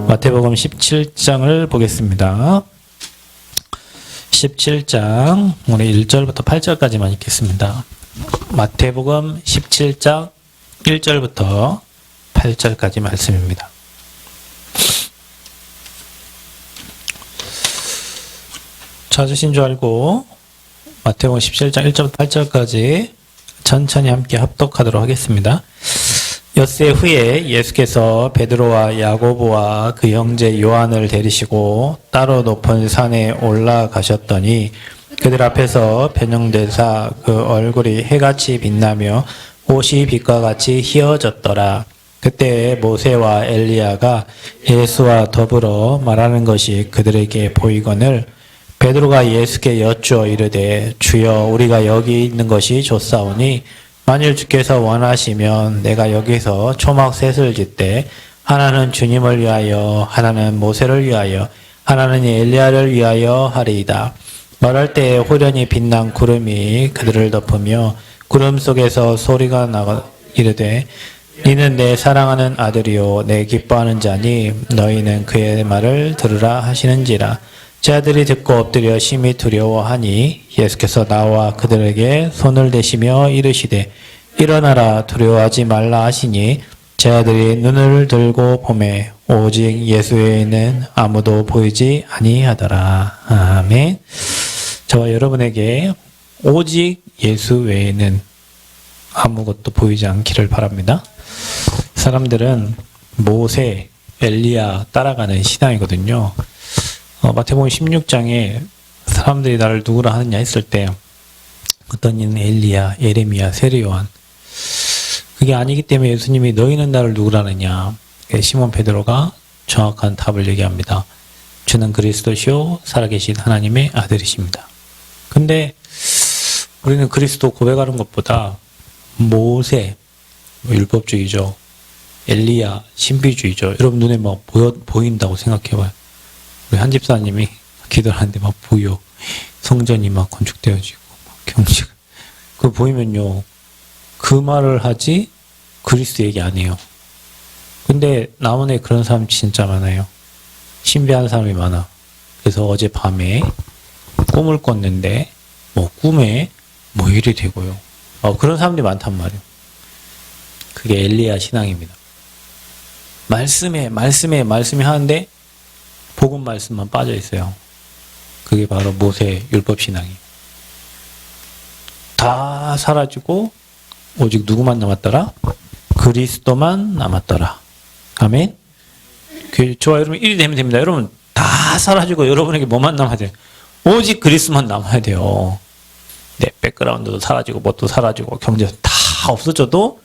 마태복음 17장을 보겠습니다. 17장 우리 1절부터 8절까지만 읽겠습니다. 마태복음 17장 1절부터 8절까지 말씀입니다. 찾으신 줄 알고 마태복음 17장 1절부터 8절까지 천천히 함께 합독하도록 하겠습니다. 엿새 후에 예수께서 베드로와 야고보와 그 형제 요한을 데리시고 따로 높은 산에 올라가셨더니 그들 앞에서 변형되사 그 얼굴이 해같이 빛나며 옷이 빛과 같이 희어졌더라. 그때 모세와 엘리야가 예수와 더불어 말하는 것이 그들에게 보이거늘 베드로가 예수께 여쭈어 이르되 주여 우리가 여기 있는 것이 좋사오니 만일 주께서 원하시면 내가 여기서 초막 셋을 짓되 하나는 주님을 위하여 하나는 모세를 위하여 하나는 엘리야를 위하여 하리이다. 말할 때에 호련히 빛난 구름이 그들을 덮으며 구름 속에서 소리가 나가 이르되 이는 내 사랑하는 아들이요 내 기뻐하는 자니 너희는 그의 말을 들으라 하시는지라. 제 아들이 듣고 엎드려 심히 두려워하니 예수께서 나와 그들에게 손을 대시며 이르시되 일어나라 두려워하지 말라 하시니 제 아들이 눈을 들고 보매 오직 예수 외에는 아무도 보이지 아니하더라. 아멘. 저와 여러분에게 오직 예수 외에는 아무것도 보이지 않기를 바랍니다. 사람들은 모세, 엘리야 따라가는 신앙이거든요. 마태복음 16장에 사람들이 나를 누구라 하느냐 했을 때 어떤 이는 엘리야, 예레미야, 세례요한 그게 아니기 때문에 예수님이 너희는 나를 누구라 하느냐 시몬 베드로가 정확한 답을 얘기합니다. 주는 그리스도시요 살아계신 하나님의 아들이십니다. 근데 우리는 그리스도 고백하는 것보다 모세, 율법주의죠. 엘리야, 신비주의죠. 여러분 눈에 뭐 보인다고 생각해봐요. 우리 한 집사님이 기도하는데 막 보여. 성전이 막 건축되어지고, 막 경식. 그거 보이면요. 그 말을 하지, 그리스도 얘기 안 해요. 근데 남원에 그런 사람 진짜 많아요. 신비한 사람이 많아. 그래서 어젯밤에 꿈을 꿨는데, 꿈에 일이 되고요. 그런 사람들이 많단 말이에요. 그게 엘리야 신앙입니다. 말씀에 하는데, 복음 말씀만 빠져 있어요. 그게 바로 모세 율법 신앙이에요. 다 사라지고 오직 누구만 남았더라? 그리스도만 남았더라. 아멘. 저와 여러분 일이 되면 됩니다. 여러분 다 사라지고 여러분에게 뭐만 남아야 돼요? 오직 그리스도만 남아야 돼요. 내 백그라운드도 사라지고 뭣도 사라지고 경제 다 없어져도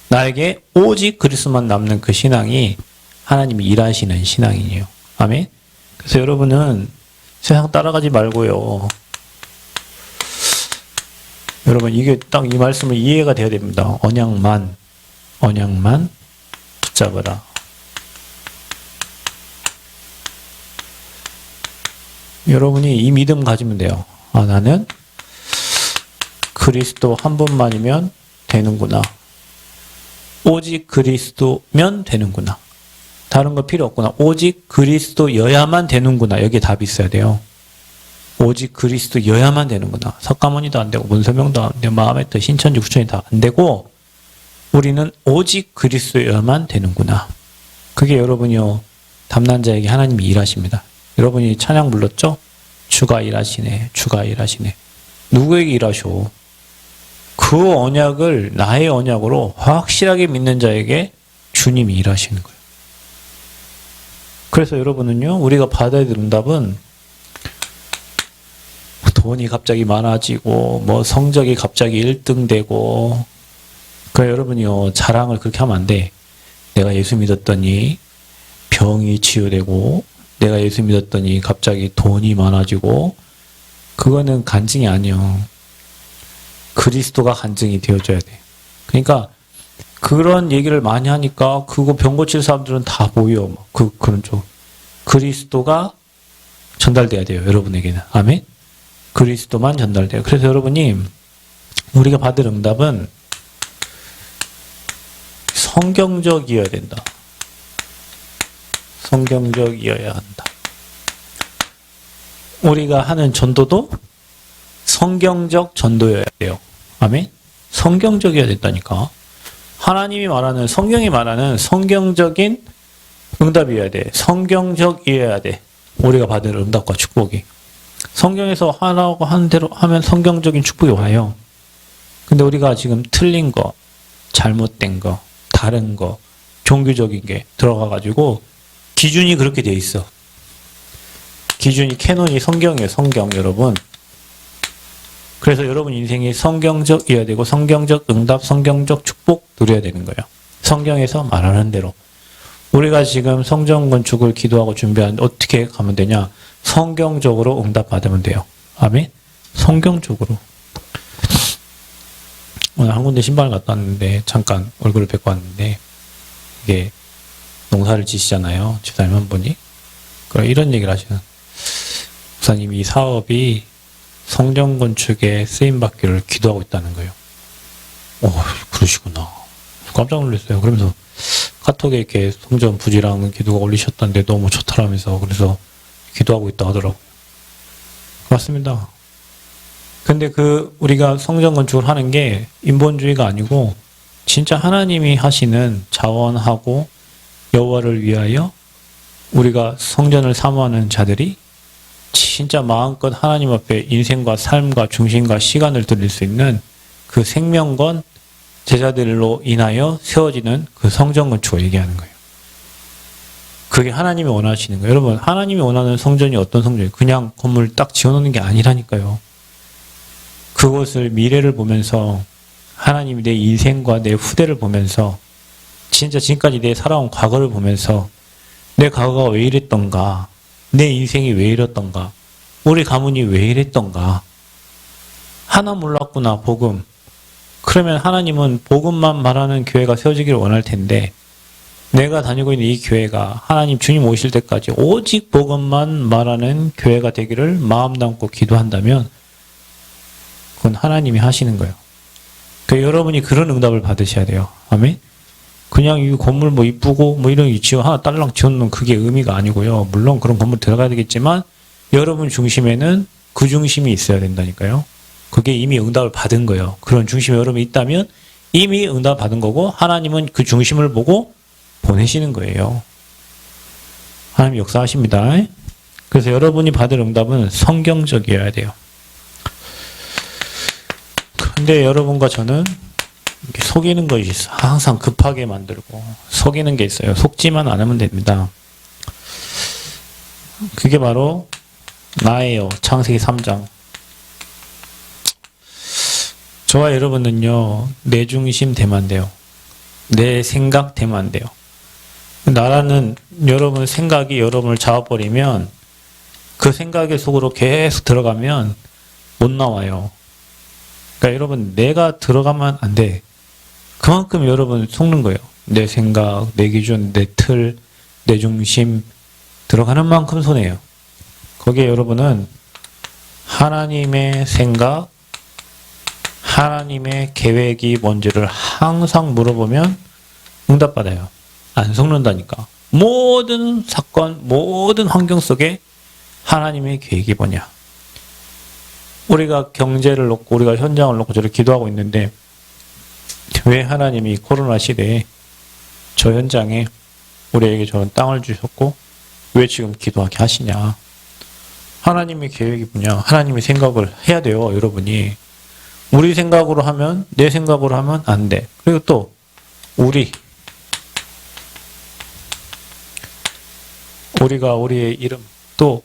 나에게 오직 그리스도만 남는 그 신앙이 하나님이 일하시는 신앙이에요. 아멘. 그래서 여러분은 세상 따라가지 말고요. 여러분 이게 딱 이 말씀을 이해가 돼야 됩니다. 언약만 붙잡으라. 여러분이 이 믿음 가지면 돼요. 나는 그리스도 한 분만이면 되는구나. 오직 그리스도면 되는구나. 다른 거 필요 없구나. 오직 그리스도여야만 되는구나. 여기에 답이 있어야 돼요. 오직 그리스도여야만 되는구나. 석가모니도 안 되고 문서명도 안 되고 마음의 뜻, 신천지, 구천이 다 안 되고 우리는 오직 그리스도여야만 되는구나. 그게 여러분이요. 담난 자에게 하나님이 일하십니다. 여러분이 찬양 불렀죠? 주가 일하시네. 주가 일하시네. 누구에게 일하셔? 그 언약을 나의 언약으로 확실하게 믿는 자에게 주님이 일하시는 거예요. 그래서 여러분은요, 우리가 받아야 될 응답은 돈이 갑자기 많아지고, 성적이 갑자기 1등 되고, 그러니까 여러분이요, 자랑을 그렇게 하면 안 돼. 내가 예수 믿었더니 병이 치유되고, 내가 예수 믿었더니 갑자기 돈이 많아지고, 그거는 간증이 아니요. 그리스도가 간증이 되어줘야 돼. 그러니까, 그런 얘기를 많이 하니까 그거 병 고칠 사람들은 다 보여. 그런 쪽. 그리스도가 전달돼야 돼요. 여러분에게는. 아멘. 그리스도만 전달돼요. 그래서 여러분이 우리가 받을 응답은 성경적이어야 된다. 성경적이어야 한다. 우리가 하는 전도도 성경적 전도여야 돼요. 아멘? 성경적이어야 된다니까. 하나님이 말하는, 성경이 말하는 성경적인 응답이어야 돼. 성경적이어야 돼. 우리가 받을 응답과 축복이. 성경에서 하라고 하는 대로 하면 성경적인 축복이 와요. 근데 우리가 지금 틀린 거, 잘못된 거, 다른 거, 종교적인 게 들어가가지고 기준이 그렇게 돼 있어. 기준이, 캐논이 성경이에요. 성경, 여러분. 그래서 여러분 인생이 성경적이어야 되고 성경적 응답, 성경적 축복 누려야 되는 거예요. 성경에서 말하는 대로. 우리가 지금 성전 건축을 기도하고 준비하는데 어떻게 가면 되냐? 성경적으로 응답 받으면 돼요. 아멘? 성경적으로. 오늘 한 군데 신발을 갖다 놨는데 잠깐 얼굴을 뵙고 왔는데 이게 농사를 지시잖아요. 집사님 한 분이. 그럼 이런 얘기를 하시는. 목사님, 이 사업이 성전 건축에 쓰임받기를 기도하고 있다는 거예요. 그러시구나. 깜짝 놀랐어요. 그러면서 카톡에 이렇게 성전 부지랑 기도가 올리셨던데 너무 좋더라면서 그래서 기도하고 있다 하더라고요. 맞습니다. 근데 우리가 성전 건축을 하는 게 인본주의가 아니고 진짜 하나님이 하시는 자원하고 여호와를 위하여 우리가 성전을 사모하는 자들이 진짜 마음껏 하나님 앞에 인생과 삶과 중심과 시간을 드릴 수 있는 그 생명건 제자들로 인하여 세워지는 그 성전 건축을 얘기하는 거예요. 그게 하나님이 원하시는 거예요. 여러분, 하나님이 원하는 성전이 어떤 성전이에요? 그냥 건물 딱 지어놓는 게 아니라니까요. 그것을 미래를 보면서 하나님이 내 인생과 내 후대를 보면서 진짜 지금까지 내 살아온 과거를 보면서 내 과거가 왜 이랬던가, 내 인생이 왜 이랬던가, 우리 가문이 왜 이랬던가. 하나 몰랐구나, 복음. 그러면 하나님은 복음만 말하는 교회가 세워지기를 원할 텐데 내가 다니고 있는 이 교회가 하나님 주님 오실 때까지 오직 복음만 말하는 교회가 되기를 마음 담고 기도한다면 그건 하나님이 하시는 거예요. 그러니까 여러분이 그런 응답을 받으셔야 돼요. 아멘? 그냥 이 건물 뭐 이쁘고 뭐 이런 위치を하나 딸랑 지어놓는 그게 의미가 아니고요. 물론 그런 건물 들어가야 되겠지만 여러분 중심에는 그 중심이 있어야 된다니까요. 그게 이미 응답을 받은 거예요. 그런 중심에 여러분이 있다면 이미 응답 받은 거고 하나님은 그 중심을 보고 보내시는 거예요. 하나님 역사하십니다. 그래서 여러분이 받을 응답은 성경적이어야 돼요. 근데 여러분과 저는 속이는 것이 있어. 항상 급하게 만들고 속이는 게 있어요. 속지만 않으면 됩니다. 그게 바로 나예요. 창세기 3장. 저와 여러분은요, 내 중심 되면 안 돼요. 내 생각 되면 안 돼요. 나라는 여러분 생각이 여러분을 잡아버리면 그 생각의 속으로 계속 들어가면 못 나와요. 그러니까 여러분 내가 들어가면 안 돼. 그만큼 여러분 속는 거예요. 내 생각, 내 기준, 내 틀, 내 중심 들어가는 만큼 손해요. 거기에 여러분은 하나님의 생각, 하나님의 계획이 뭔지를 항상 물어보면 응답받아요. 안 속는다니까. 모든 사건, 모든 환경 속에 하나님의 계획이 뭐냐. 우리가 경제를 놓고 우리가 현장을 놓고 저를 기도하고 있는데 왜 하나님이 코로나 시대에 저 현장에 우리에게 저런 땅을 주셨고 왜 지금 기도하게 하시냐. 하나님의 계획이 뭐냐. 하나님의 생각을 해야 돼요. 여러분이. 우리 생각으로 하면 내 생각으로 하면 안 돼. 그리고 또 우리가 우리의 이름 또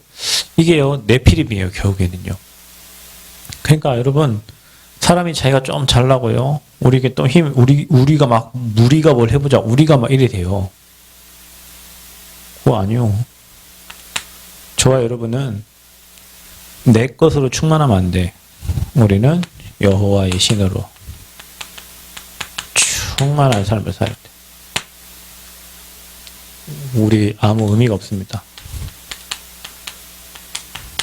이게요 네피림이에요. 결국에는요. 그러니까 여러분 사람이 자기가 좀 잘나고요. 우리에게 또 우리가 막 우리가 뭘 해보자. 우리가 막 이래 돼요. 그거 아니요. 저와 여러분은 내 것으로 충만하면 안 돼. 우리는 여호와의 신으로 충만한 삶을 살아야 돼. 우리 아무 의미가 없습니다.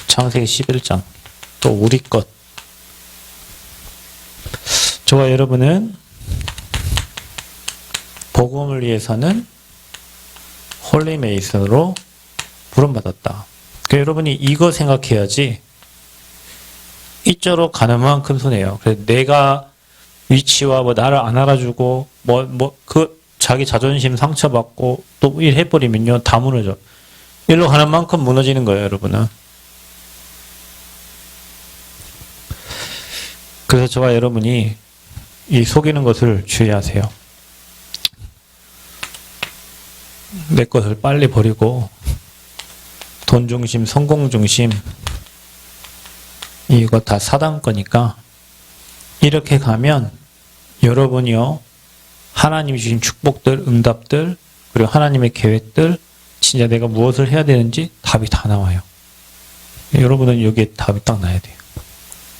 창세기 11장 또 우리 것. 저와 여러분은 복음을 위해서는 홀리 메이슨으로 부름받았다. 그러니까 여러분이 이거 생각해야지 이쪽으로 가는 만큼 손해요. 그래서 내가 위치와 뭐 나를 안 알아주고 자기 자존심 상처받고 또 일 해버리면요 다 무너져. 일로 가는 만큼 무너지는 거예요, 여러분은. 그래서 저와 여러분이 이 속이는 것을 주의하세요. 내 것을 빨리 버리고 돈 중심, 성공 중심 이거 다 사단 거니까 이렇게 가면 여러분이요 하나님이 주신 축복들, 응답들 그리고 하나님의 계획들 진짜 내가 무엇을 해야 되는지 답이 다 나와요. 여러분은 여기에 답이 딱 나야 돼요.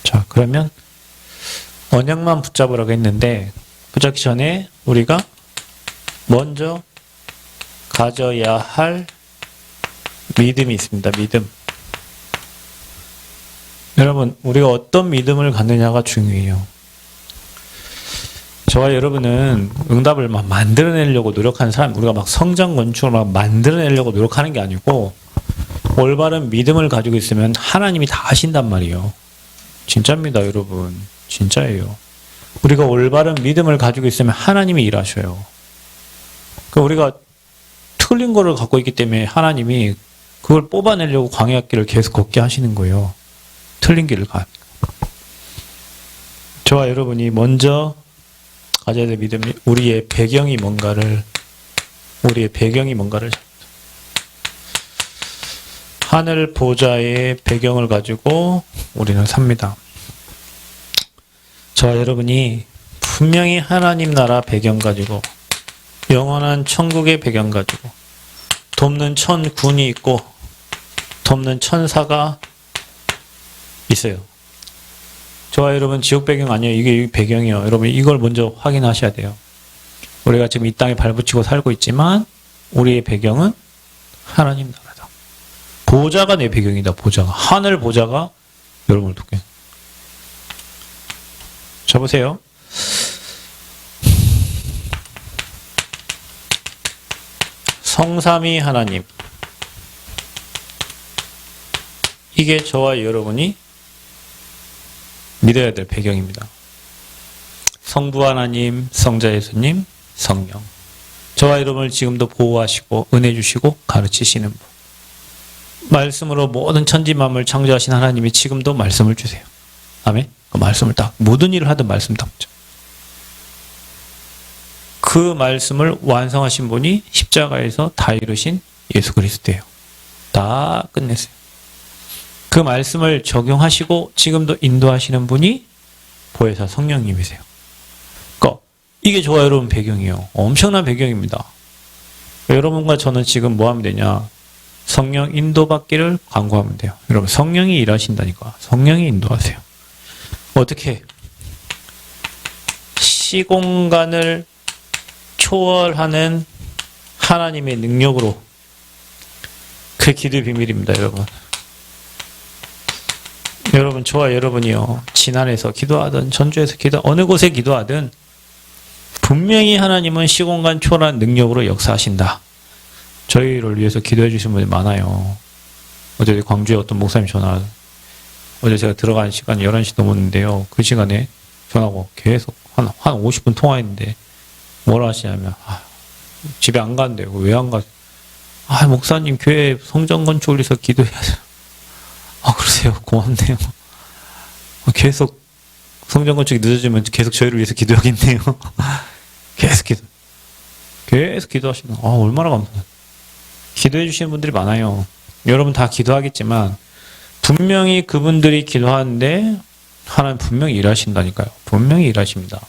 자, 그러면 언약만 붙잡으라고 했는데 붙잡기 전에 우리가 먼저 가져야 할 믿음이 있습니다. 믿음. 여러분, 우리가 어떤 믿음을 갖느냐가 중요해요. 저와 여러분은 응답을 막 만들어내려고 노력하는 사람, 우리가 막 성장 건축을 막 만들어내려고 노력하는 게 아니고 올바른 믿음을 가지고 있으면 하나님이 다 하신단 말이에요. 진짜입니다, 여러분. 진짜예요. 우리가 올바른 믿음을 가지고 있으면 하나님이 일하셔요. 그러니까 우리가 틀린 거를 갖고 있기 때문에 하나님이 그걸 뽑아내려고 광야길을 계속 걷게 하시는 거예요. 틀린 길을 가. 저와 여러분이 먼저 가져야 될 믿음이 우리의 배경이 뭔가를 하늘 보좌의 배경을 가지고 우리는 삽니다. 저와 여러분이 분명히 하나님 나라 배경 가지고 영원한 천국의 배경 가지고 돕는 천군이 있고 돕는 천사가 있어요. 저와 여러분 지옥 배경 아니에요. 이게 배경이에요. 여러분 이걸 먼저 확인하셔야 돼요. 우리가 지금 이 땅에 발붙이고 살고 있지만 우리의 배경은 하나님 나라다. 보좌가 내 배경이다. 보좌가. 하늘 보좌가 여러분을 돕게. 자 보세요. 성삼위 하나님. 이게 저와 여러분이 믿어야 될 배경입니다. 성부 하나님, 성자 예수님, 성령. 저와 여러분을 지금도 보호하시고 은혜 주시고 가르치시는 분. 말씀으로 모든 천지만물 창조하신 하나님이 지금도 말씀을 주세요. 아멘. 그 말씀을 딱 모든 일을 하든 말씀 딱 붙여. 그 말씀을 완성하신 분이 십자가에서 다 이루신 예수 그리스도예요. 다 끝냈어요. 그 말씀을 적용하시고 지금도 인도하시는 분이 보혜사 성령님이세요. 그러니까 이게 저와 여러분 배경이에요. 엄청난 배경입니다. 여러분과 저는 지금 뭐 하면 되냐? 성령 인도받기를 간구하면 돼요. 여러분 성령이 일하신다니까. 성령이 인도하세요. 어떻게? 시공간을 초월하는 하나님의 능력으로. 그 기도의 비밀입니다, 여러분. 여러분, 저와 여러분이요, 지난해에서 기도하든 전주에서 어느 곳에 기도하든 분명히 하나님은 시공간 초월한 능력으로 역사하신다. 저희를 위해서 기도해 주신 분이 많아요. 어제 광주에 어떤 목사님 전화, 어제 제가 들어간 시간이 11시 넘었는데요. 그 시간에 전화하고 계속 한 50분 통화했는데 뭐라 하시냐면, 집에 안 간대요. 왜 안 가? 목사님 교회 성전 건축을 위해서 기도해야죠. 그러세요. 고맙네요. 계속 성전 건축이 늦어지면 계속 저희를 위해서 기도하겠네요. 계속 기도하시는 얼마나 감사해요. 기도해 주시는 분들이 많아요. 여러분 다 기도하겠지만 분명히 그분들이 기도하는데 하나님 분명히 일하신다니까요. 분명히 일하십니다.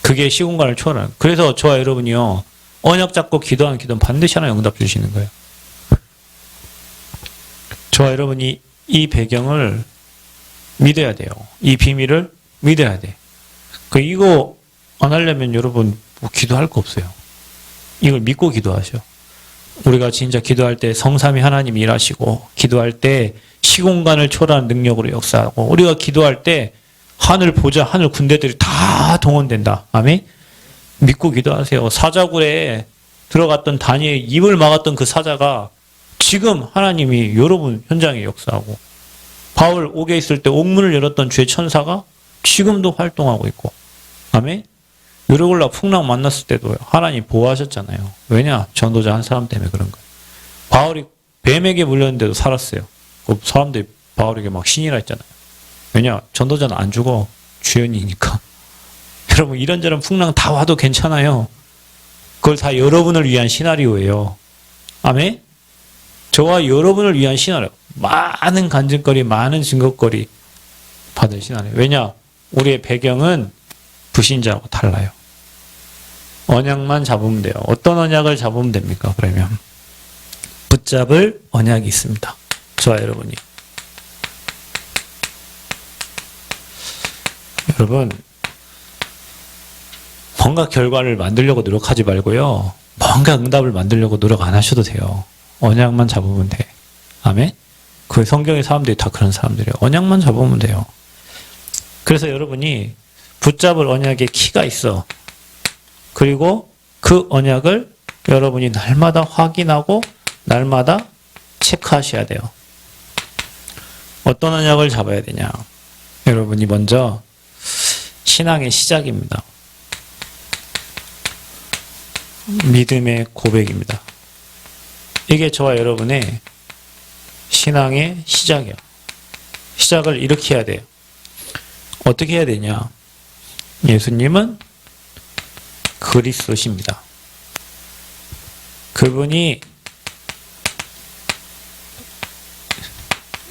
그게 시공간을 초월하는. 그래서 저와 여러분이요, 언약 잡고 기도하는 기도는 반드시 하나님 응답 주시는 거예요. 저와 여러분이 이 배경을 믿어야 돼요. 이 비밀을 믿어야 돼. 이거 안 하려면 여러분 기도할 거 없어요. 이걸 믿고 기도하셔. 우리가 진짜 기도할 때 성삼위 하나님이 일하시고, 기도할 때 시공간을 초월하는 능력으로 역사하고, 우리가 기도할 때 하늘 보좌, 하늘 군대들이 다 동원된다. 아멘? 믿고 기도하세요. 사자굴에 들어갔던 다니엘 입을 막았던 그 사자가 지금 하나님이 여러분 현장에 역사하고 바울 옥에 있을 때 옥문을 열었던 주의 천사가 지금도 활동하고 있고 아멘? 유르골라 풍랑 만났을 때도 하나님 보호하셨잖아요. 왜냐? 전도자 한 사람 때문에 그런 거예요. 바울이 뱀에게 물렸는데도 살았어요. 그 사람들이 바울에게 막 신이라 했잖아요. 왜냐? 전도자는 안 죽어. 주연이니까. 여러분 이런저런 풍랑 다 와도 괜찮아요. 그걸 다 여러분을 위한 시나리오예요. 아멘? 저와 여러분을 위한 시나리오. 많은 간증거리, 많은 증거거리 받은 시나리오. 왜냐? 우리의 배경은 불신자하고 달라요. 언약만 잡으면 돼요. 어떤 언약을 잡으면 됩니까? 그러면 붙잡을 언약이 있습니다. 저와 여러분이. 여러분 뭔가 결과를 만들려고 노력하지 말고요. 뭔가 응답을 만들려고 노력 안 하셔도 돼요. 언약만 잡으면 돼. 아멘? 그 성경의 사람들이 다 그런 사람들이에요. 언약만 잡으면 돼요. 그래서 여러분이 붙잡을 언약의 키가 있어. 그리고 그 언약을 여러분이 날마다 확인하고 날마다 체크하셔야 돼요. 어떤 언약을 잡아야 되냐? 여러분이 먼저 신앙의 시작입니다. 믿음의 고백입니다. 이게 저와 여러분의 신앙의 시작이에요. 시작을 이렇게 해야 돼요. 어떻게 해야 되냐? 예수님은 그리스도십니다. 그분이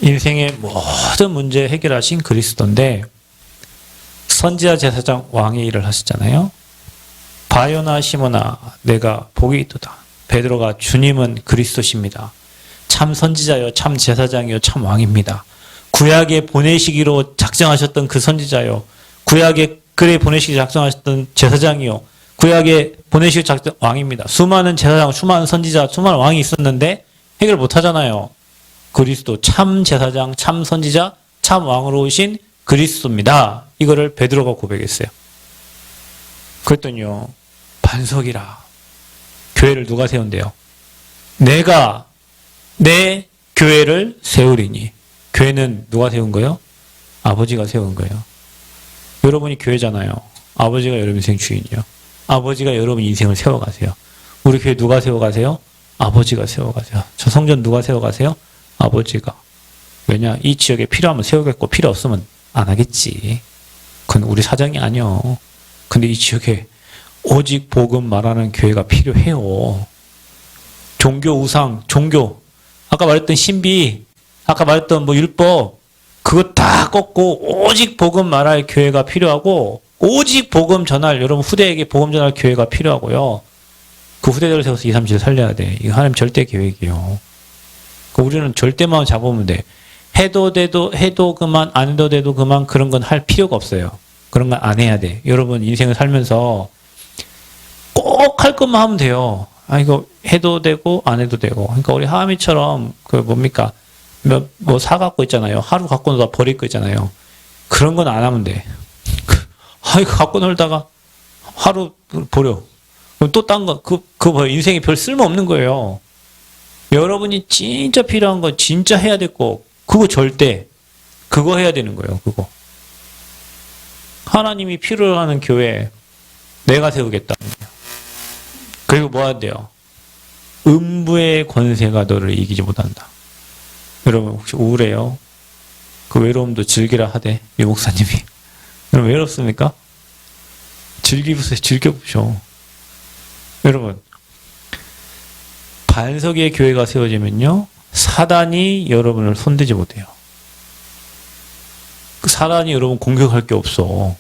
인생의 모든 문제 해결하신 그리스도인데 선지자 제사장 왕의 일을 하셨잖아요. 바요나 시모나 내가 복이 있도다. 베드로가 주님은 그리스도십니다. 참 선지자요 참 제사장이요 참 왕입니다. 구약에 보내시기로 작정하셨던 그 선지자요 구약에 글에 보내시기 작정하셨던 제사장이요 구약에 보내시기 작정 왕입니다. 수많은 제사장, 수많은 선지자, 수많은 왕이 있었는데 해결 못하잖아요. 그리스도 참 제사장, 참 선지자, 참 왕으로 오신 그리스도입니다. 이거를 베드로가 고백했어요. 그랬더니요 반석이라. 교회를 누가 세운대요? 내가 내 교회를 세우리니. 교회는 누가 세운 거예요? 아버지가 세운 거예요. 여러분이 교회잖아요. 아버지가 여러분 인생 주인이요. 아버지가 여러분 인생을 세워가세요. 우리 교회 누가 세워가세요? 아버지가 세워가세요. 저 성전 누가 세워가세요? 아버지가. 왜냐? 이 지역에 필요하면 세우겠고 필요 없으면 안 하겠지. 그건 우리 사정이 아니요. 근데 이 지역에 오직 복음 말하는 교회가 필요해요. 종교 우상, 종교. 아까 말했던 신비, 아까 말했던 뭐 율법, 그거 다 꺾고 오직 복음 말할 교회가 필요하고 오직 복음 전할, 여러분 후대에게 복음 전할 교회가 필요하고요. 그 후대들을 세워서 2, 3, 7 살려야 돼. 이거 하나님 절대 계획이에요. 우리는 절대만 잡으면 돼. 해도 그만, 안 해도 돼도 그만, 그런 건 할 필요가 없어요. 그런 건 안 해야 돼. 여러분 인생을 살면서 꼭 할 것만 하면 돼요. 아, 이거 해도 되고, 안 해도 되고. 그러니까 우리 하미처럼, 그 뭡니까? 뭐 사갖고 있잖아요. 하루 갖고 놀다 버릴 거 있잖아요. 그런 건 안 하면 돼. 아, 이거 갖고 놀다가 하루 버려. 그럼 또 딴 거, 그거 봐요. 인생이 별 쓸모 없는 거예요. 여러분이 진짜 필요한 거, 진짜 해야 될 거, 그거 절대, 그거 해야 되는 거예요, 그거. 하나님이 필요로 하는 교회, 내가 세우겠다. 그리고 뭐 해야 돼요? 음부의 권세가 너를 이기지 못한다. 여러분, 혹시 우울해요? 그 외로움도 즐기라 하대, 이 목사님이. 여러분, 외롭습니까? 즐기보세요, 즐겨보셔. 여러분, 반석의 교회가 세워지면요, 사단이 여러분을 손대지 못해요. 그 사단이 여러분 공격할 게 없어.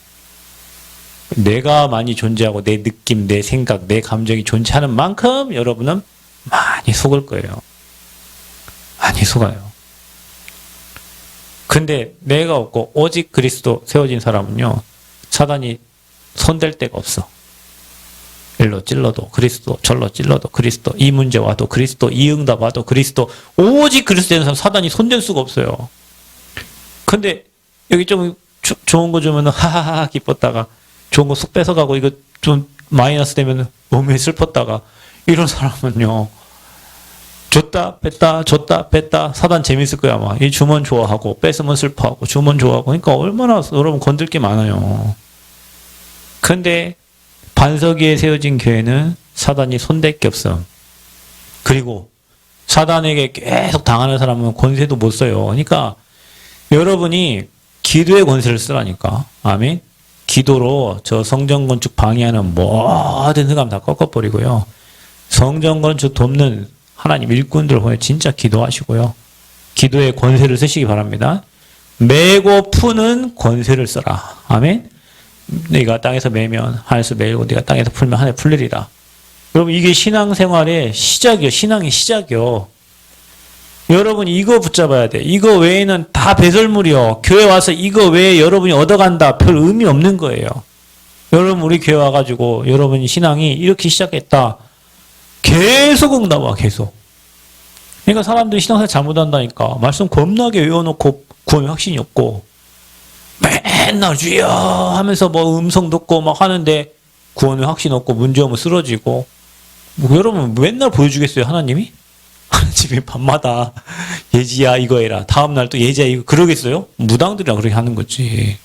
내가 많이 존재하고 내 느낌, 내 생각, 내 감정이 존재하는 만큼 여러분은 많이 속을 거예요. 많이 속아요. 근데 내가 없고 오직 그리스도 세워진 사람은요, 사단이 손댈 데가 없어. 일로 찔러도 그리스도, 절로 찔러도 그리스도, 이 문제 와도 그리스도, 이 응답 와도 그리스도, 오직 그리스도 되는 사람 사단이 손댈 수가 없어요. 근데 여기 좀 좋은 거 주면 하하하 기뻤다가 좋은 거 쏙 뺏어가고 이거 좀 마이너스 되면 몸에 슬펐다가 이런 사람은요, 줬다 뺐다 사단 재밌을 거야 아마. 이 주면 좋아하고 뺏으면 슬퍼하고 주면 좋아하고. 그러니까 얼마나 여러분 건들 게 많아요. 그런데 반석 위에 세워진 교회는 사단이 손댈 게 없어. 그리고 사단에게 계속 당하는 사람은 권세도 못 써요. 그러니까 여러분이 기도의 권세를 쓰라니까. 아멘. 기도로 저 성전 건축 방해하는 모든 흑암 다 꺾어버리고요. 성전 건축 돕는 하나님 일꾼들 보여 진짜 기도하시고요. 기도의 권세를 쓰시기 바랍니다. 메고 푸는 권세를 써라. 아멘. 네가 땅에서 매면 하늘에서 매고 네가 땅에서 풀면 하늘에 풀리리라. 여러분 이게 신앙생활의 시작이요. 신앙의 시작이요. 여러분 이거 붙잡아야 돼. 이거 외에는 다 배설물이요. 교회 와서 이거 외에 여러분이 얻어간다. 별 의미 없는 거예요. 여러분 우리 교회 와가지고 여러분이 신앙이 이렇게 시작했다. 계속 응답 와 계속. 그러니까 사람들이 신앙생활 잘못한다니까. 말씀 겁나게 외워놓고 구원의 확신이 없고 맨날 주여 하면서 뭐 음성 듣고 막 하는데 구원의 확신 없고 문제 오면 쓰러지고. 뭐 여러분 맨날 보여주겠어요 하나님이? 하나님이 밤마다 예지야 이거 해라. 다음날 또 예지야 이거 그러겠어요? 무당들이랑 그렇게 하는 거지.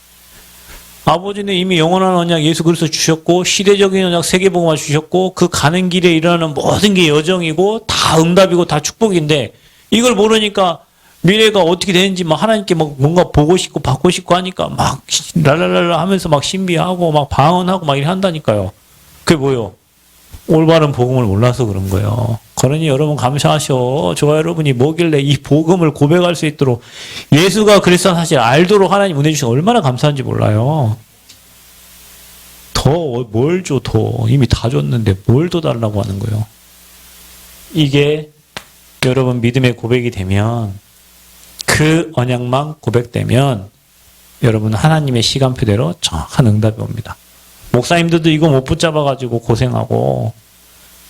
아버지는 이미 영원한 언약 예수 그리스도 주셨고 시대적인 언약 세계복음화 주셨고 그 가는 길에 일어나는 모든 게 여정이고 다 응답이고 다 축복인데 이걸 모르니까 미래가 어떻게 되는지 막 하나님께 막 뭔가 보고 싶고 받고 싶고 하니까 막 랄랄랄라 하면서 막 신비하고 막 방언하고 막 이렇게 한다니까요. 그게 뭐예요? 올바른 복음을 몰라서 그런 거예요. 그러니 여러분 감사하셔. 저와 여러분이 뭐길래 이 복음을 고백할 수 있도록 예수가 그리스도 사실 알도록 하나님 은혜 주시면 얼마나 감사한지 몰라요. 더 뭘 줘 더. 이미 다 줬는데 뭘 더 달라고 하는 거예요. 이게 여러분 믿음의 고백이 되면 그 언약만 고백되면 여러분 하나님의 시간표대로 정확한 응답이 옵니다. 목사님들도 이거 못 붙잡아가지고 고생하고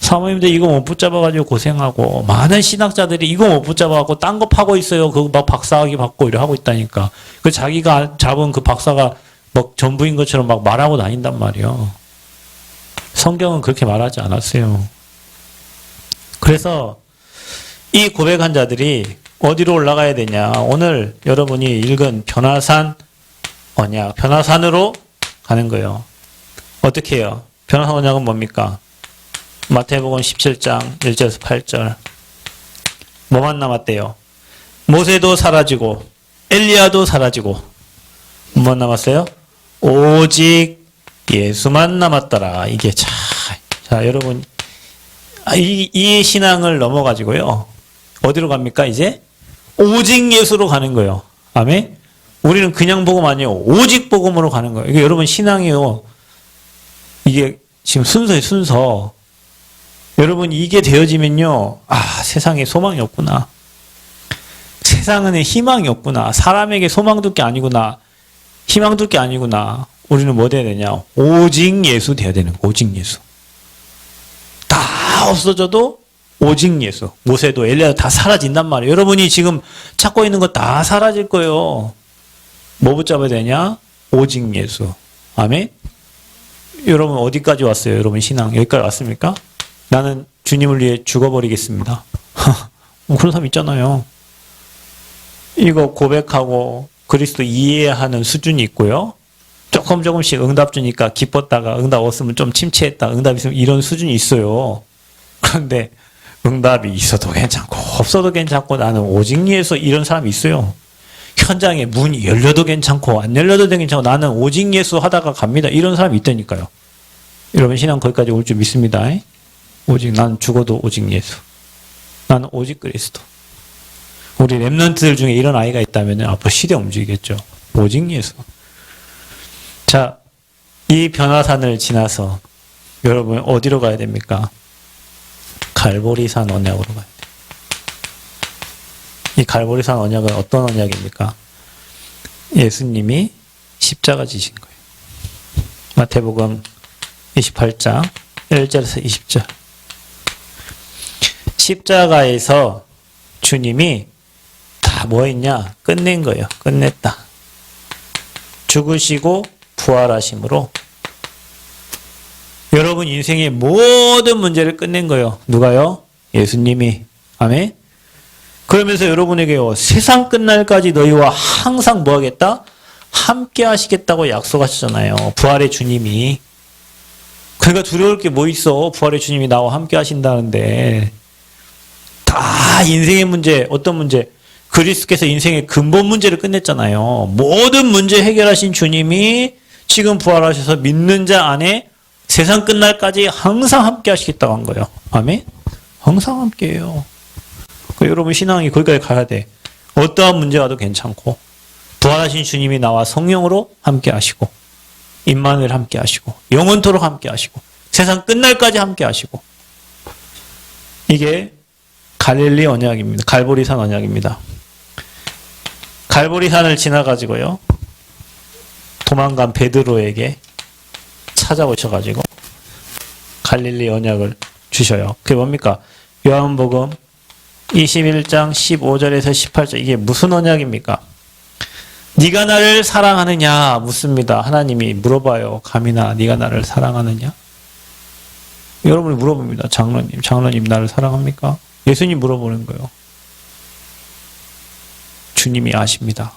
사모님들 이거 못 붙잡아가지고 고생하고 많은 신학자들이 이거 못 붙잡아가지고 딴 거 파고 있어요. 그거 막 박사학위 받고 이래 하고 있다니까. 그 자기가 잡은 그 박사가 막 전부인 것처럼 막 말하고 다닌단 말이에요. 성경은 그렇게 말하지 않았어요. 그래서 이 고백한 자들이 어디로 올라가야 되냐. 오늘 여러분이 읽은 변화산 언약, 변화산으로 가는 거예요. 어떻게 해요? 변화산 언약은 뭡니까? 마태복음 17장 1절에서 8절. 뭐만 남았대요? 모세도 사라지고 엘리야도 사라지고 뭐만 남았어요? 오직 예수만 남았더라. 이게 자 여러분 이 신앙을 넘어가지고요. 어디로 갑니까 이제? 오직 예수로 가는 거예요. 아멘? 우리는 그냥 복음 아니에요. 오직 복음으로 가는 거예요. 이게 여러분 신앙이요. 이게 지금 순서예요, 순서. 여러분 이게 되어지면요. 아, 세상에 소망이 없구나. 세상에 희망이 없구나. 사람에게 소망 둘 게 아니구나. 희망 둘 게 아니구나. 우리는 뭐 돼야 되냐? 오직 예수 돼야 되는 거. 오직 예수. 다 없어져도 오직 예수. 모세도 엘리야도 다 사라진단 말이에요. 여러분이 지금 찾고 있는 거 다 사라질 거예요. 뭐 붙잡아야 되냐? 오직 예수. 아멘? 여러분 어디까지 왔어요? 여러분 신앙 여기까지 왔습니까? 나는 주님을 위해 죽어버리겠습니다. 뭐 그런 사람 있잖아요. 이거 고백하고 그리스도 이해하는 수준이 있고요. 조금씩 응답 주니까 기뻤다가 응답 없으면 좀 침체했다. 응답 있으면 이런 수준이 있어요. 그런데 응답이 있어도 괜찮고 없어도 괜찮고 나는 오직 예수 이런 사람이 있어요. 현장에 문이 열려도 괜찮고 안 열려도 괜찮고 나는 오직 예수 하다가 갑니다. 이런 사람이 있다니까요. 여러분 신앙 거기까지 올 줄 믿습니다. 오직 난 죽어도 오직 예수. 나는 오직 그리스도. 우리 랩런트들 중에 이런 아이가 있다면 앞으로 시대 움직이겠죠. 오직 예수. 자, 이 변화산을 지나서 여러분 어디로 가야 됩니까? 갈보리산 언약으로 가야 돼요. 이 갈보리산 언약은 어떤 언약입니까? 예수님이 십자가 지신 거예요. 마태복음 28장 1절에서 20절. 십자가에서 주님이 다 뭐 했냐? 끝낸 거예요. 끝냈다. 죽으시고 부활하심으로 여러분 인생의 모든 문제를 끝낸 거예요. 누가요? 예수님이. 아멘. 그러면서 여러분에게요, 세상 끝날까지 너희와 항상 뭐 하겠다? 함께 하시겠다고 약속하셨잖아요. 부활의 주님이. 그러니까 두려울 게 뭐 있어? 부활의 주님이 나와 함께 하신다는데. 다 인생의 문제, 어떤 문제? 그리스도께서 인생의 근본 문제를 끝냈잖아요. 모든 문제 해결하신 주님이 지금 부활하셔서 믿는 자 안에 세상 끝날까지 항상 함께 하시겠다고 한 거예요. 아멘? 항상 함께 해요. 여러분 신앙이 거기까지 가야 돼. 어떠한 문제가 도 괜찮고 부활하신 주님이 나와 성령으로 함께 하시고 임마누엘 함께 하시고 영원토록 함께 하시고 세상 끝날까지 함께 하시고 이게 갈릴리 언약입니다. 갈보리산 언약입니다. 갈보리산을 지나가지고요. 도망간 베드로에게 찾아오셔가지고 갈릴리 언약을 주셔요. 그게 뭡니까? 요한복음 21장 15절에서 18절 이게 무슨 언약입니까? 네가 나를 사랑하느냐 묻습니다. 하나님이 물어봐요. 감히나 네가 나를 사랑하느냐? 여러분이 물어봅니다. 장로님 나를 사랑합니까? 예수님 물어보는 거예요. 주님이 아십니다.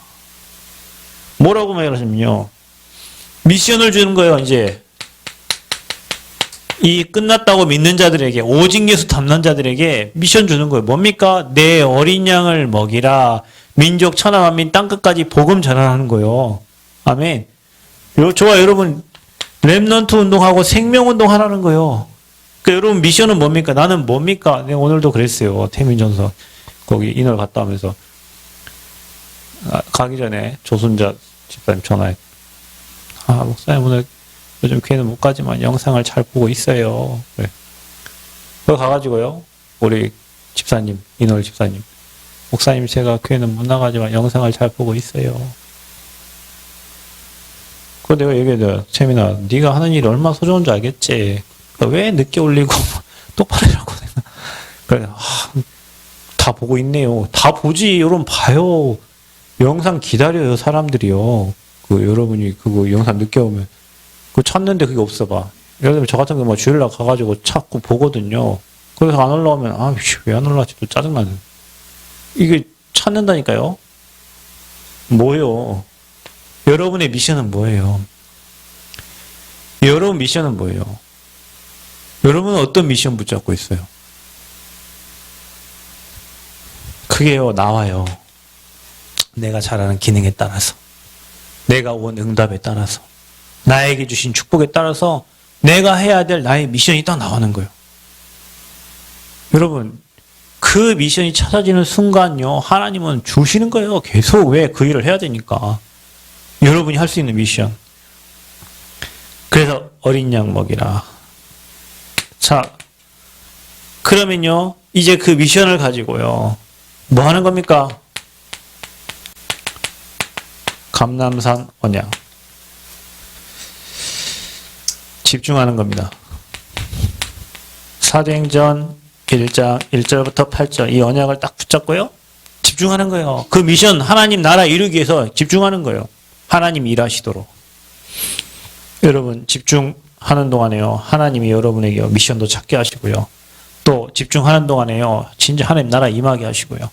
뭐라고 말하시면요. 미션을 주는 거예요. 이제 이 끝났다고 믿는 자들에게 오직 예수 닮는 자들에게 미션 주는 거예요. 뭡니까? 내 어린 양을 먹이라. 민족 천하 만민 땅끝까지 복음 전하는 거예요. 아멘. 저와 여러분 렘넌트 운동하고 생명 운동하라는 거예요. 그러니까 여러분 미션은 뭡니까? 나는 뭡니까? 내가 오늘도 그랬어요. 태민전서 거기 인월 갔다 오면서 가기 전에 조순자 집사님 전화해. 목사님 오늘 요즘 교회는 못 가지만 영상을 잘 보고 있어요. 그래. 거기 가가지고요. 우리 집사님, 인월 집사님. 목사님 제가 교회는 못 나가지만 영상을 잘 보고 있어요. 그거 내가 얘기해줘. 채민아, 네가 하는 일이 얼마나 소중한 줄 알겠지. 그러니까 왜 늦게 올리고 똑바로 하라고. 그래. 다 보고 있네요. 다 보지. 여러분 봐요. 영상 기다려요. 사람들이요. 여러분이 그거 영상 늦게 오면 그거 찾는데 그게 없어 봐. 예를 들면 저 같은 경우 주일날 가가지고 찾고 보거든요. 그래서 안 올라오면 왜 안 올라왔지? 또 짜증나네. 이게 찾는다니까요. 뭐예요? 여러분의 미션은 뭐예요? 여러분 미션은 뭐예요? 여러분은 어떤 미션 붙잡고 있어요? 그게요, 나와요. 내가 잘하는 기능에 따라서, 내가 온 응답에 따라서, 나에게 주신 축복에 따라서 내가 해야 될 나의 미션이 딱 나오는 거예요. 여러분, 그 미션이 찾아지는 순간요, 하나님은 주시는 거예요. 계속. 왜? 그 일을 해야 되니까. 여러분이 할 수 있는 미션. 그래서 어린 양 먹이라. 자, 그러면요, 이제 그 미션을 가지고요, 뭐 하는 겁니까? 감람산 언약. 집중하는 겁니다. 사도행전 1장 1절부터 8절 이 언약을 딱 붙잡고요. 집중하는 거예요. 그 미션 하나님 나라 이루기 위해서 집중하는 거예요. 하나님 일하시도록. 여러분 집중하는 동안에요. 하나님이 여러분에게 미션도 찾게 하시고요. 또 집중하는 동안에요. 진짜 하나님 나라 임하게 하시고요.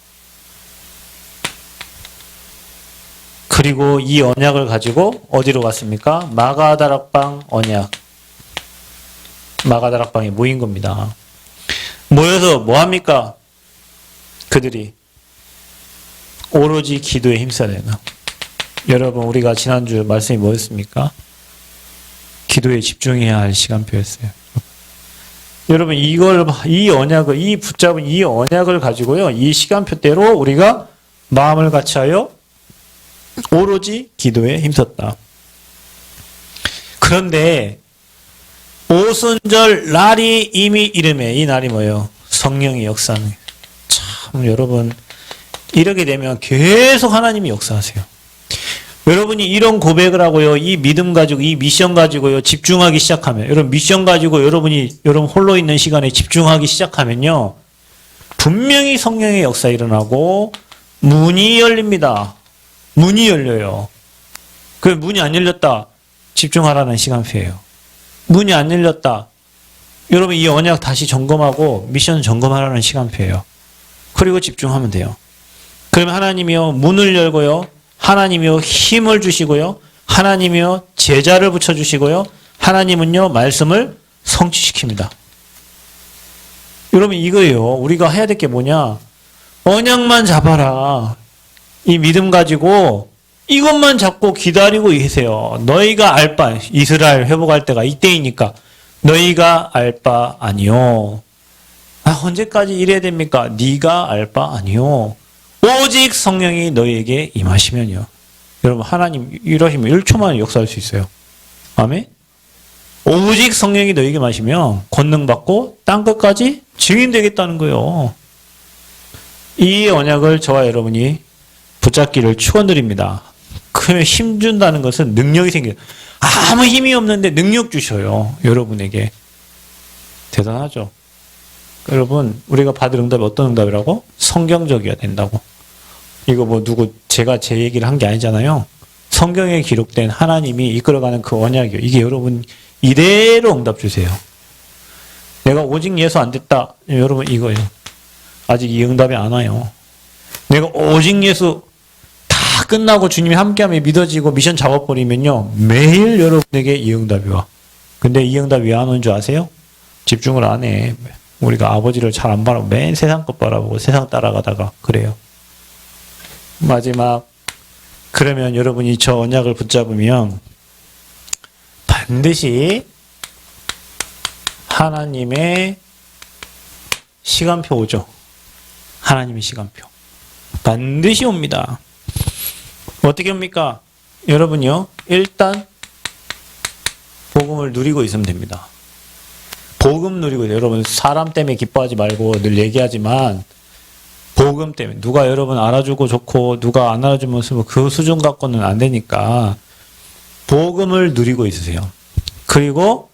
그리고 이 언약을 가지고 어디로 갔습니까? 마가다락방 언약. 마가다락방에 모인 겁니다. 모여서 뭐 합니까? 그들이 오로지 기도에 힘써야 되는. 여러분 우리가 지난주 말씀이 뭐였습니까? 기도에 집중해야 할 시간표였어요. 여러분 이 언약을 붙잡은 이 언약을 가지고요. 이 시간표대로 우리가 마음을 같이하여 오로지 기도에 힘썼다. 그런데 오순절 날이 이미 이름에 이 날이 뭐예요? 성령의 역사는. 참 여러분 이렇게 되면 계속 하나님이 역사하세요. 여러분이 이런 고백을 하고요. 이 믿음 가지고 이 미션 가지고요. 집중하기 시작하면 여러분 미션 가지고 여러분 홀로 있는 시간에 집중하기 시작하면요. 분명히 성령의 역사 일어나고 문이 열립니다. 문이 열려요. 그 문이 안 열렸다. 집중하라는 시간표예요. 문이 안 열렸다. 여러분 이 언약 다시 점검하고 미션 점검하라는 시간표예요. 그리고 집중하면 돼요. 그러면 하나님이요 문을 열고요. 하나님이요 힘을 주시고요. 하나님이요 제자를 붙여주시고요. 하나님은요 말씀을 성취시킵니다. 여러분 이거예요. 우리가 해야 될 게 뭐냐. 언약만 잡아라. 이 믿음 가지고 이것만 잡고 기다리고 계세요. 너희가 알 바, 이스라엘 회복할 때가 이때이니까 너희가 알 바 아니요. 언제까지 이래야 됩니까? 네가 알 바 아니요. 오직 성령이 너희에게 임하시면요. 여러분 하나님 이러시면 1초만에 역사할 수 있어요. 아멘? 오직 성령이 너희에게 마시면 권능 받고 땅 끝까지 증인 되겠다는 거예요. 이 언약을 저와 여러분이 붙잡기를 축원드립니다. 그러면 힘 준다는 것은 능력이 생겨요. 아무 힘이 없는데 능력 주셔요. 여러분에게. 대단하죠. 여러분 우리가 받을 응답이 어떤 응답이라고? 성경적이어야 된다고. 이거 뭐 누구 제가 제 얘기를 한 게 아니잖아요. 성경에 기록된 하나님이 이끌어가는 그 언약이요. 이게 여러분 이대로 응답 주세요. 내가 오직 예수 안 됐다. 여러분 이거예요. 아직 이 응답이 안 와요. 내가 오직 예수 다 끝나고 주님이 함께하며 믿어지고 미션 잡아버리면요. 매일 여러분에게 이 응답이 와. 근데 이 응답이 왜 안 오는 줄 아세요? 집중을 안 해. 우리가 아버지를 잘 안 바라보고 맨 세상 것 바라보고 세상 따라가다가 그래요. 마지막 그러면 여러분이 저 언약을 붙잡으면 반드시 하나님의 시간표 오죠. 하나님의 시간표. 반드시 옵니다. 어떻게 옵니까? 여러분요. 일단 복음을 누리고 있으면 됩니다. 복음 누리고 있어요. 여러분 사람 때문에 기뻐하지 말고 늘 얘기하지만 복음 때문에 누가 여러분 알아주고 좋고 누가 안 알아주면 그 수준 갖고는 안 되니까 복음을 누리고 있으세요. 그리고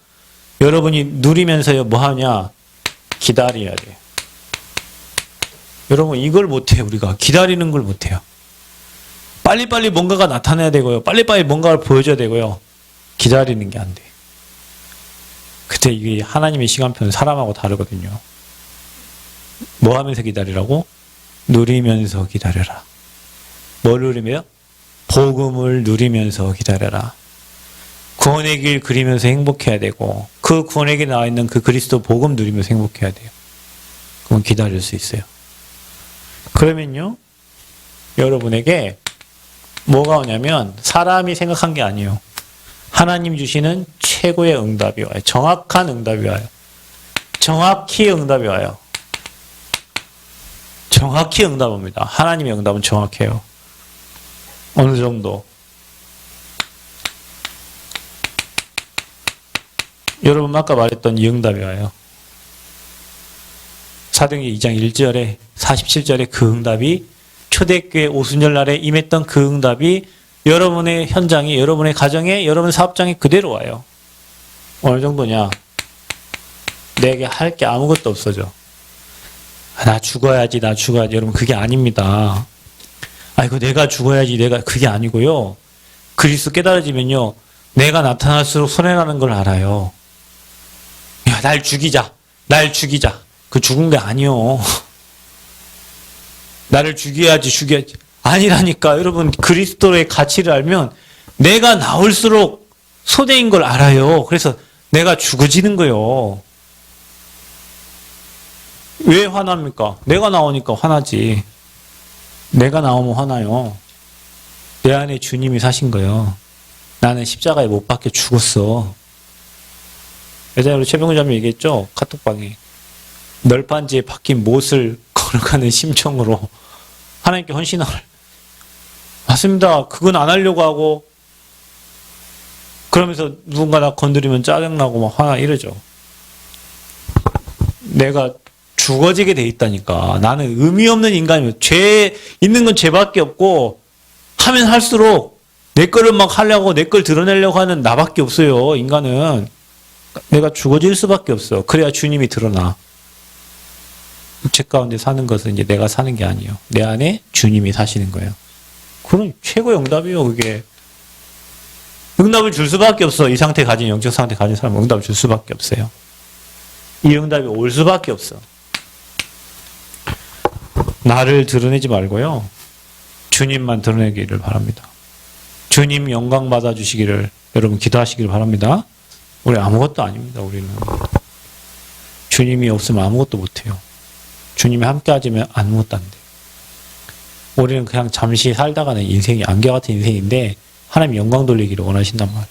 여러분이 누리면서요 뭐 하냐? 기다려야 돼요. 여러분 이걸 못해요. 우리가 기다리는 걸 못해요. 빨리빨리 뭔가가 나타나야 되고요. 빨리빨리 뭔가를 보여줘야 되고요. 기다리는 게 안 돼요. 그때 이게 하나님의 시간표는 사람하고 다르거든요. 뭐 하면서 기다리라고? 누리면서 기다려라. 뭘 누리며? 복음을 누리면서 기다려라. 구원의 길 그리면서 행복해야 되고 그 구원의 길에 나와 있는 그 그리스도 복음 누리면서 행복해야 돼요. 그럼 기다릴 수 있어요. 그러면요. 여러분에게 뭐가 오냐면 사람이 생각한 게 아니에요. 하나님 주시는 최고의 응답이 와요. 정확한 응답이 와요. 정확히 응답이 와요. 정확히 응답합니다. 하나님의 응답은 정확해요. 어느 정도. 여러분 아까 말했던 이 응답이 와요. 사도행전 2장 1절에 47절에 그 응답이 초대교회 오순절날에 임했던 그 응답이 여러분의 현장에 여러분의 가정에 여러분 사업장에 그대로 와요. 어느 정도냐? 내게 할 게 아무것도 없어져. 나 죽어야지 나 죽어야지. 여러분 그게 아닙니다. 아이고 내가 죽어야지 내가 그게 아니고요. 그리스도 깨달아지면요. 내가 나타날수록 손해라는 걸 알아요. 야, 날 죽이자. 날 죽이자. 그 죽은 게 아니요. 나를 죽여야지. 아니라니까. 여러분 그리스도의 가치를 알면 내가 나올수록 손해인 걸 알아요. 그래서 내가 죽어지는 거예요. 왜 화납니까? 내가 나오니까 화나지. 내가 나오면 화나요. 내 안에 주님이 사신 거예요. 나는 십자가에 못 박혀 죽었어. 예전에 우리 최병훈 자매 얘기했죠? 카톡방에. 널판지에 박힌 못을 걸어가는 심정으로 하나님께 헌신할. 맞습니다. 그건 안 하려고 하고 그러면서 누군가 나 건드리면 짜증나고 막 화나 이러죠. 내가 죽어지게 돼 있다니까. 나는 의미 없는 인간이면 죄 있는 건 죄밖에 없고 하면 할수록 내 거를 막 하려고 내 걸 드러내려고 하는 나밖에 없어요. 인간은. 내가 죽어질 수밖에 없어. 그래야 주님이 드러나. 육체 가운데 사는 것은 이제 내가 사는 게 아니에요. 내 안에 주님이 사시는 거예요. 그건 최고의 응답이에요. 그게. 응답을 줄 수밖에 없어. 이 상태 가진, 영적 상태 가진 사람은 응답을 줄 수밖에 없어요. 이 응답이 올 수밖에 없어. 나를 드러내지 말고요. 주님만 드러내기를 바랍니다. 주님 영광 받아주시기를 여러분 기도하시기를 바랍니다. 우리 아무것도 아닙니다. 우리는. 주님이 없으면 아무것도 못해요. 주님이 함께 하시면 아무것도 안 돼요. 우리는 그냥 잠시 살다가는 인생이 안개 같은 인생인데 하나님 영광 돌리기를 원하신단 말이에요.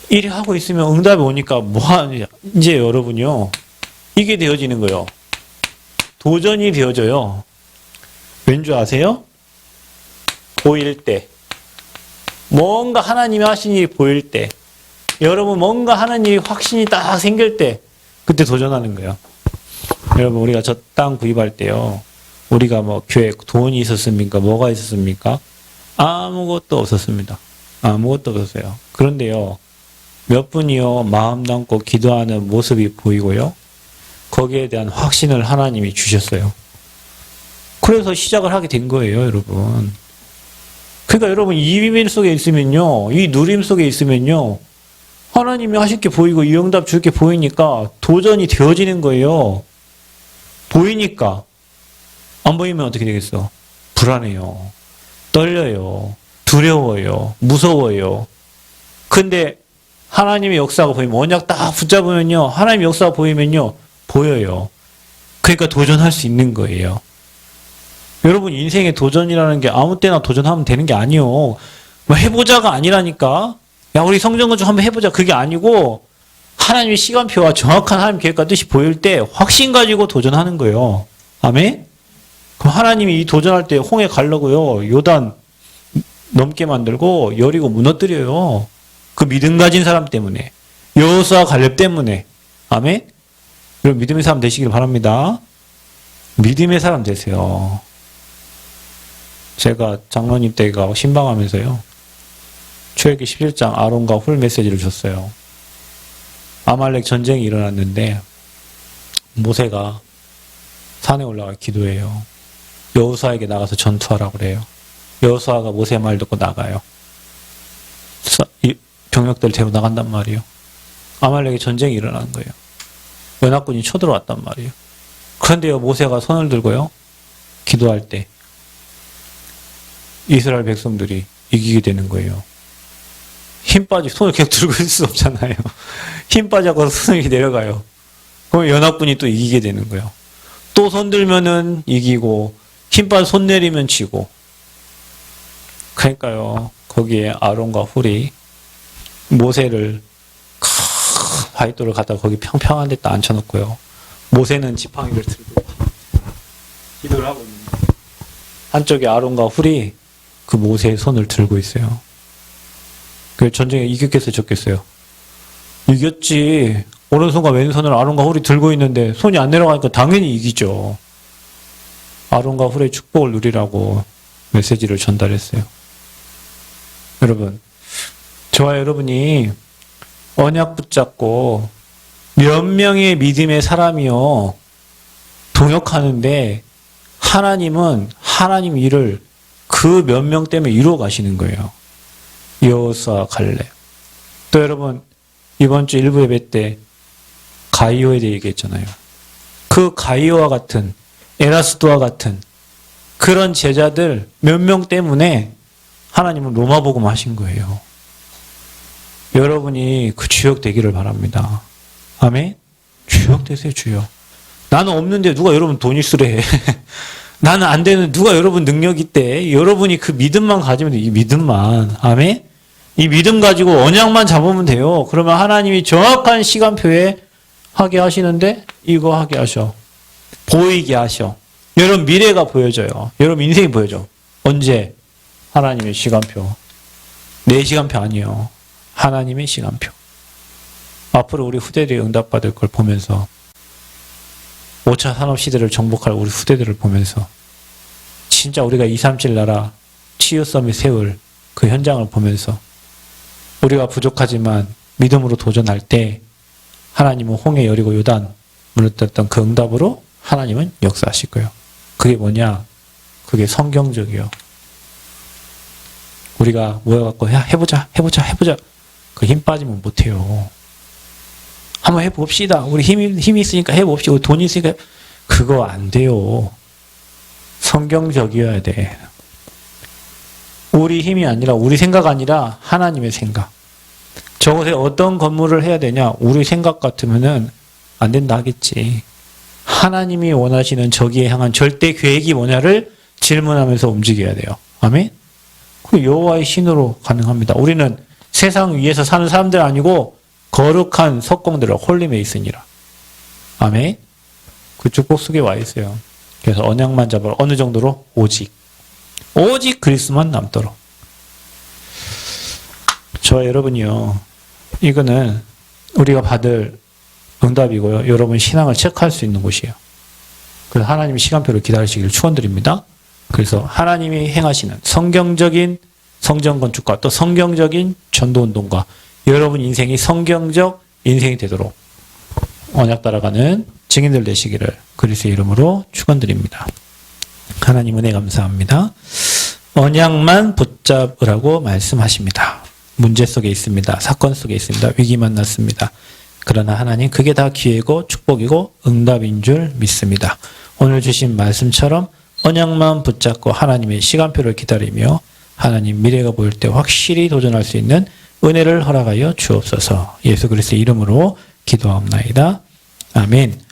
이리 하고 있으면 응답이 오니까 이제 여러분요. 이게 되어지는 거예요. 도전이 되어져요. 왠 줄 아세요? 보일 때. 뭔가 하나님이 하신 일이 보일 때. 여러분 뭔가 하나님이 확신이 딱 생길 때 그때 도전하는 거예요. 여러분 우리가 저 땅 구입할 때요. 우리가 뭐 교회 돈이 있었습니까? 뭐가 있었습니까? 아무것도 없었습니다. 아무것도 없었어요. 그런데요. 몇 분이요. 마음 담고 기도하는 모습이 보이고요. 거기에 대한 확신을 하나님이 주셨어요. 그래서 시작을 하게 된 거예요, 여러분. 그러니까 여러분 이 비밀 속에 있으면요. 이 누림 속에 있으면요. 하나님이 하실 게 보이고 이 응답 줄 게 보이니까 도전이 되어지는 거예요. 보이니까. 안 보이면 어떻게 되겠어? 불안해요. 떨려요. 두려워요. 무서워요. 근데 하나님의 역사가 보이면 언약 딱 붙잡으면요. 하나님의 역사가 보이면요. 보여요. 그러니까 도전할 수 있는 거예요. 여러분 인생의 도전이라는 게 아무 때나 도전하면 되는 게 아니요. 뭐 해보자가 아니라니까. 야 우리 성전건축 한번 해보자. 그게 아니고 하나님의 시간표와 정확한 하나님 계획과 뜻이 보일 때 확신 가지고 도전하는 거예요. 아멘? 그럼 하나님이 이 도전할 때 홍해 가려고요. 요단 넘게 만들고 여리고 무너뜨려요. 그 믿음 가진 사람 때문에. 여호수아 갈렙 때문에. 아멘? 여러분 믿음의 사람 되시길 바랍니다. 믿음의 사람 되세요. 제가 장로님 때가 신방하면서요. 출애굽기 17장 아론과 훌 메시지를 줬어요. 아말렉 전쟁이 일어났는데 모세가 산에 올라가 기도해요. 여호수아에게 나가서 전투하라고 그래요. 여호수아가 모세 말 듣고 나가요. 병력들 데리고 나간단 말이에요. 아말렉의 전쟁이 일어난 거예요. 연합군이 쳐들어왔단 말이에요. 그런데요 모세가 손을 들고요. 기도할 때 이스라엘 백성들이 이기게 되는 거예요. 힘 빠지 손을 계속 들고 있을 수 없잖아요. 힘 빠져서 손이 내려가요. 그럼 연합군이 또 이기게 되는 거예요. 또 손 들면은 이기고 힘 빠져 손 내리면 지고. 그러니까요. 거기에 아론과 훌이 모세를 바위돌을 갖다 거기 평평한 데다 앉혀놓고요. 모세는 지팡이를 들고 기도를 하고 있는데 한쪽에 아론과 훌이 그 모세의 손을 들고 있어요. 그 전쟁에 이겼겠어요, 졌겠어요? 이겼지. 오른손과 왼손을 아론과 훌이 들고 있는데 손이 안 내려가니까 당연히 이기죠. 아론과 훌의 축복을 누리라고 메시지를 전달했어요. 여러분, 저와 여러분이 언약 붙잡고 몇 명의 믿음의 사람이요 동역하는데 하나님은 하나님 일을 그 몇 명 때문에 이루어 가시는 거예요. 여호수아 갈렙. 또 여러분 이번 주 일부 예배 때 가이오에 대해 얘기했잖아요. 그 가이오와 같은 에라스도와 같은 그런 제자들 몇 명 때문에 하나님은 로마 복음 하신 거예요. 여러분이 그 주역 되기를 바랍니다. 아멘? 주역 되세요, 주역. 나는 없는데 누가 여러분 돈 있으래. 나는 안 되는 누가 여러분 능력 있대. 여러분이 그 믿음만 가지면 돼. 이 믿음만. 아멘? 이 믿음 가지고 언약만 잡으면 돼요. 그러면 하나님이 정확한 시간표에 하게 하시는데 이거 하게 하셔. 보이게 하셔. 여러분 미래가 보여져요. 여러분 인생이 보여져. 언제? 하나님의 시간표. 내 시간표 아니에요. 하나님의 시간표. 앞으로 우리 후대들이 응답받을 걸 보면서 5차 산업시대를 정복할 우리 후대들을 보면서 진짜 우리가 237 나라 치유섬이 세울 그 현장을 보면서 우리가 부족하지만 믿음으로 도전할 때 하나님은 홍해 여리고 요단 무너뜨렸던 그 응답으로 하나님은 역사하실 거예요. 그게 뭐냐? 그게 성경적이요. 우리가 모여갖고 야 해보자. 그 힘 빠지면 못해요. 한번 해봅시다. 우리 힘이 있으니까 해봅시다. 우리 돈이 있으니까 그거 안 돼요. 성경적이어야 돼. 우리 힘이 아니라 우리 생각 아니라 하나님의 생각. 저곳에 어떤 건물을 해야 되냐? 우리 생각 같으면은 안 된다 하겠지. 하나님이 원하시는 저기에 향한 절대 계획이 뭐냐를 질문하면서 움직여야 돼요. 아멘? 그 여호와의 신으로 가능합니다. 우리는 세상 위에서 사는 사람들 아니고 거룩한 석공들을 홀리메이슨이라. 아멘? 그 축복 속에 와 있어요. 그래서 언약만 잡아라. 어느 정도로? 오직 그리스도만 남도록. 저 여러분이요. 이거는 우리가 받을 응답이고요. 여러분 신앙을 체크할 수 있는 곳이에요. 그래서 하나님의 시간표를 기다리시기를 축원드립니다. 그래서 하나님이 행하시는 성경적인 성전 건축과 또 성경적인 전도운동과 여러분 인생이 성경적 인생이 되도록 언약 따라가는 증인들 되시기를 그리스도의 이름으로 축원드립니다. 하나님 은혜 감사합니다. 언약만 붙잡으라고 말씀하십니다. 문제 속에 있습니다. 사건 속에 있습니다. 위기 만났습니다. 그러나 하나님 그게 다 기회고 축복이고 응답인 줄 믿습니다. 오늘 주신 말씀처럼 언약만 붙잡고 하나님의 시간표를 기다리며 하나님 미래가 보일 때 확실히 도전할 수 있는 은혜를 허락하여 주옵소서. 예수 그리스도의 이름으로 기도하옵나이다. 아멘.